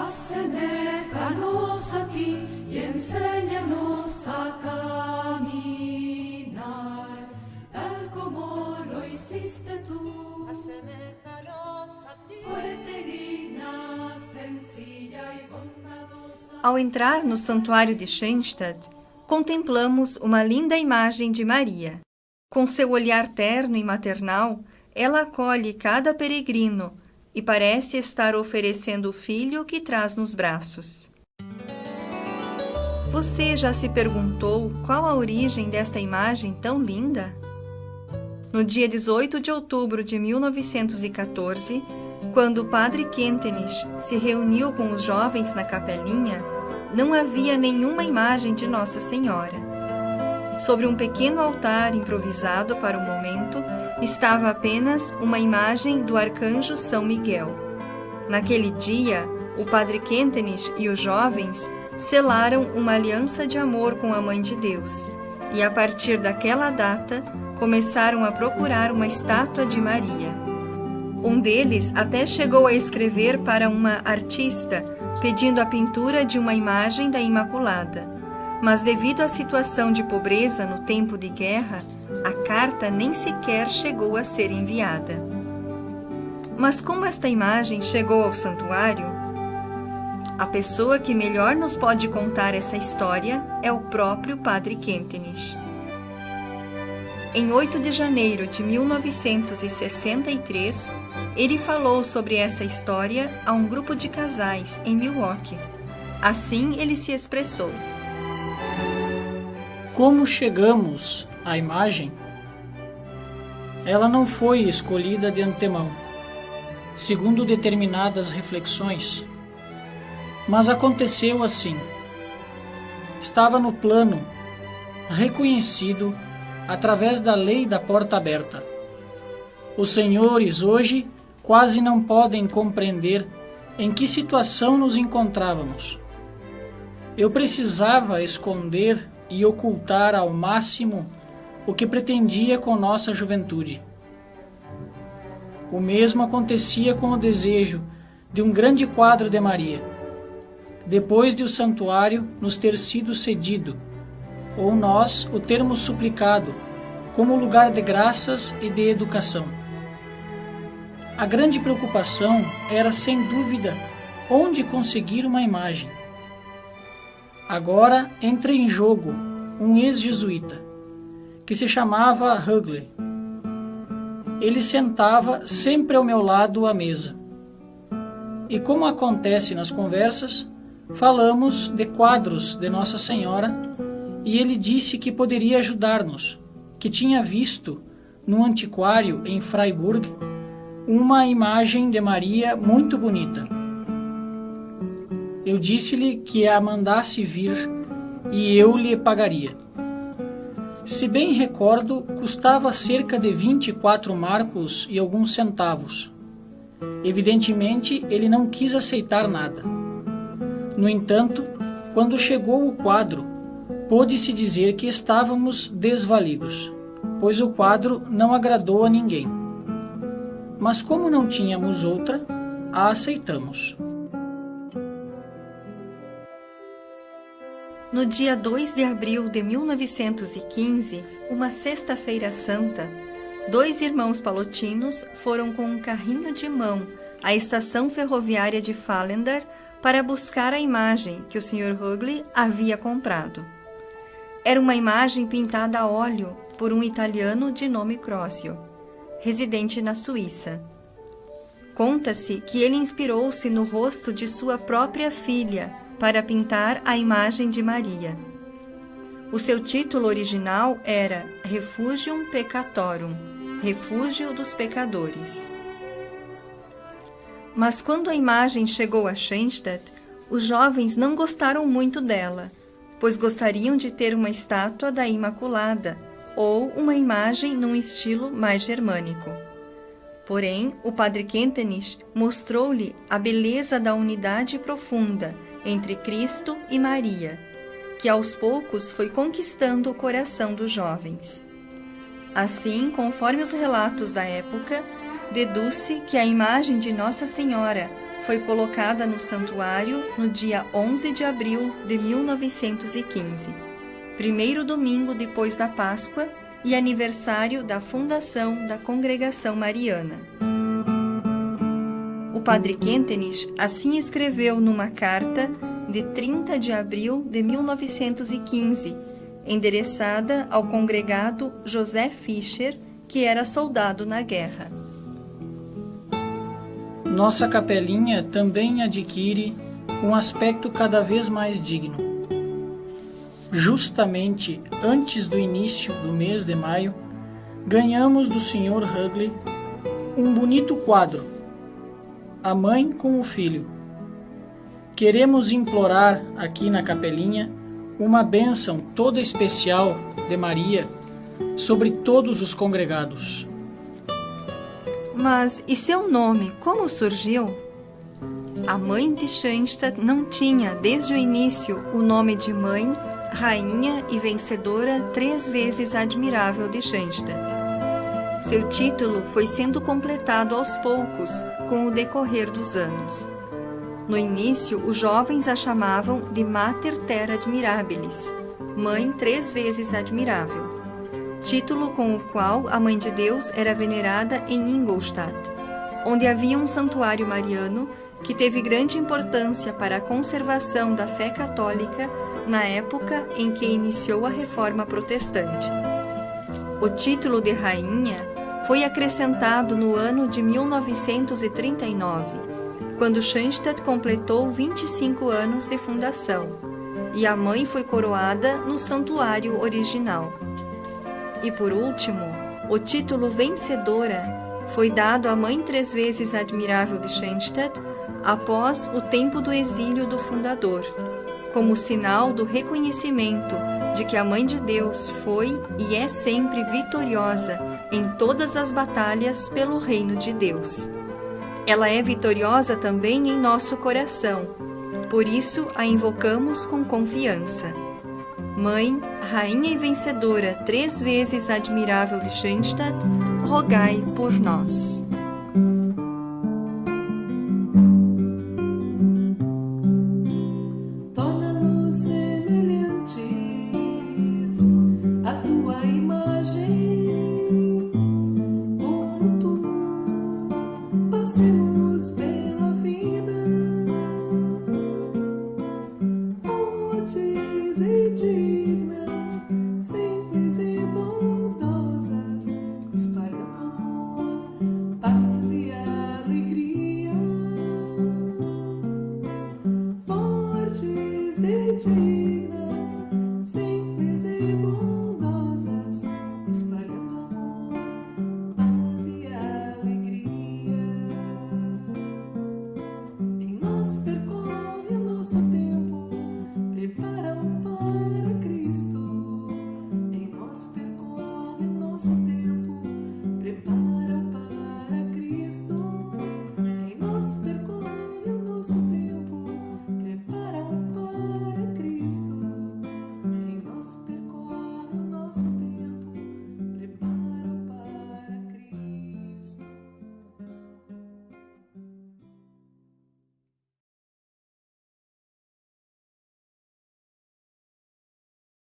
Aseméjanos a ti y enséñanos a caminar, tal como lo hiciste tú. Aseméjanos a ti, fuerte, digna, sencilla y bondadosa. Ao entrar no Santuário de Schoenstatt, contemplamos uma linda imagem de Maria. Com seu olhar terno e maternal, ela acolhe cada peregrino e parece estar oferecendo o filho que traz nos braços. Você já se perguntou qual a origem desta imagem tão linda? No dia 18 de outubro de 1914, quando o padre Kentenich se reuniu com os jovens na capelinha, não havia nenhuma imagem de Nossa Senhora. Sobre um pequeno altar improvisado para o momento, estava apenas uma imagem do arcanjo São Miguel. Naquele dia, o padre Kentenich e os jovens selaram uma aliança de amor com a Mãe de Deus, e a partir daquela data, começaram a procurar uma estátua de Maria. Um deles até chegou a escrever para uma artista, pedindo a pintura de uma imagem da Imaculada. Mas devido à situação de pobreza no tempo de guerra, a carta nem sequer chegou a ser enviada. Mas como esta imagem chegou ao santuário? A pessoa que melhor nos pode contar essa história é o próprio padre Kentenich. Em 8 de janeiro de 1963, ele falou sobre essa história a um grupo de casais em Milwaukee. Assim ele se expressou. Como chegamos à imagem? Ela não foi escolhida de antemão, segundo determinadas reflexões, mas aconteceu assim. Estava no plano reconhecido através da lei da porta aberta. Os senhores hoje quase não podem compreender em que situação nos encontrávamos. Eu precisava esconder e ocultar ao máximo o que pretendia com nossa juventude. O mesmo acontecia com o desejo de um grande quadro de Maria, depois de o santuário nos ter sido cedido, ou nós o termos suplicado, como lugar de graças e de educação. A grande preocupação era, sem dúvida, onde conseguir uma imagem. Agora entra em jogo um ex-jesuíta, que se chamava Hughley. Ele sentava sempre ao meu lado à mesa. E como acontece nas conversas, falamos de quadros de Nossa Senhora e ele disse que poderia ajudar-nos, que tinha visto no antiquário em Freiburg uma imagem de Maria muito bonita. Eu disse-lhe que a mandasse vir e eu lhe pagaria. Se bem recordo, custava cerca de 24 marcos e alguns centavos. Evidentemente, ele não quis aceitar nada. No entanto, quando chegou o quadro, pôde-se dizer que estávamos desvalidos, pois o quadro não agradou a ninguém. Mas como não tínhamos outra, a aceitamos. No dia 2 de abril de 1915, uma sexta-feira santa, 2 irmãos palotinos foram com um carrinho de mão à estação ferroviária de Fallendar para buscar a imagem que o Sr. Hughley havia comprado. Era uma imagem pintada a óleo por um italiano de nome Crosio, residente na Suíça. Conta-se que ele inspirou-se no rosto de sua própria filha para pintar a imagem de Maria. O seu título original era Refugium Peccatorum, Refúgio dos Pecadores. Mas quando a imagem chegou a Schoenstatt, os jovens não gostaram muito dela, pois gostariam de ter uma estátua da Imaculada ou uma imagem num estilo mais germânico. Porém, o padre Kentenich mostrou-lhe a beleza da unidade profunda entre Cristo e Maria, que aos poucos foi conquistando o coração dos jovens. Assim, conforme os relatos da época, deduz-se que a imagem de Nossa Senhora foi colocada no santuário no dia 11 de abril de 1915, primeiro domingo depois da Páscoa e aniversário da fundação da Congregação Mariana. O padre Quentenich assim escreveu numa carta de 30 de abril de 1915, endereçada ao congregado José Fischer, que era soldado na guerra. Nossa capelinha também adquire um aspecto cada vez mais digno. Justamente antes do início do mês de maio, ganhamos do Sr. Hugley um bonito quadro, a mãe com o filho. Queremos implorar aqui na capelinha uma bênção toda especial de Maria sobre todos os congregados. Mas e seu nome, como surgiu? A mãe de Schoenstatt não tinha, desde o início, o nome de mãe, rainha e vencedora 3 vezes admirável de Schoenstatt. Seu título foi sendo completado aos poucos, com o decorrer dos anos. No início, os jovens a chamavam de Mater Terra Admirabilis, Mãe 3 vezes Admirável, título com o qual a Mãe de Deus era venerada em Ingolstadt, onde havia um santuário mariano que teve grande importância para a conservação da fé católica na época em que iniciou a Reforma Protestante. O título de rainha foi acrescentado no ano de 1939, quando Schoenstatt completou 25 anos de fundação, e a mãe foi coroada no santuário original. E por último, o título vencedora foi dado à mãe 3 vezes admirável de Schoenstatt após o tempo do exílio do fundador, como sinal do reconhecimento de que a Mãe de Deus foi e é sempre vitoriosa em todas as batalhas pelo reino de Deus. Ela é vitoriosa também em nosso coração, por isso a invocamos com confiança. Mãe, Rainha e Vencedora 3 vezes admirável de Schoenstatt, rogai por nós. Torna-nos semelhantes à tua imagem, como tu passemos pela vida, fortes e dignas, simples e bondosas, espalhando amor, paz e alegria. Fortes e dignas,